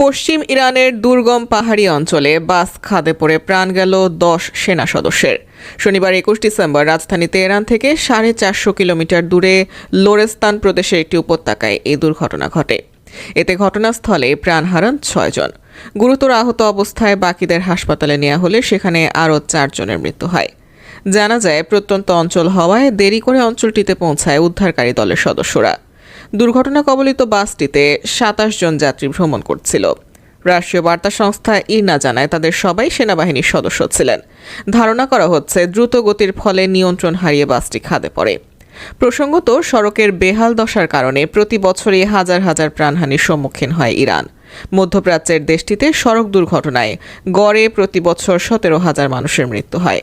পশ্চিম ইরানের দুর্গম পাহাড়ি অঞ্চলে বাস খাদে পড়ে প্রাণ গেল 10 সেনা সদস্যের। শনিবার 21 ডিসেম্বর রাজধানী তেহরান থেকে 450 কিলোমিটার দূরে লোরেস্তান প্রদেশের একটি উপত্যকায় এই দুর্ঘটনা ঘটে। এতে ঘটনাস্থলে প্রাণ হারান 6 জন। গুরুতর আহত অবস্থায় বাকিদের হাসপাতালে নেওয়া হলে সেখানে আরও 4 জনের মৃত্যু হয়। জানা যায়, প্রত্যন্ত অঞ্চল হওয়ায় দেরি করে অঞ্চলটিতে পৌঁছায় উদ্ধারকারী দলের সদস্যরা। দুর্ঘটনা কবলিত বাসটিতে 27 জন যাত্রী ভ্রমণ করছিল। রাষ্ট্রীয় বার্তা সংস্থা ইরনা জানায়, তাদের সবাই সেনাবাহিনীর সদস্য ছিলেন। ধারণা করা হচ্ছে দ্রুত গতির ফলে নিয়ন্ত্রণ হারিয়ে বাসটি খাদে পড়ে। প্রসঙ্গত, সড়কের বেহাল দশার কারণে প্রতি বছরই হাজার হাজার প্রাণহানির সম্মুখীন হয় ইরান। মধ্যপ্রাচ্যের দেশটিতে সড়ক দুর্ঘটনায় গড়ে প্রতি বছর 17,000 মানুষের মৃত্যু হয়।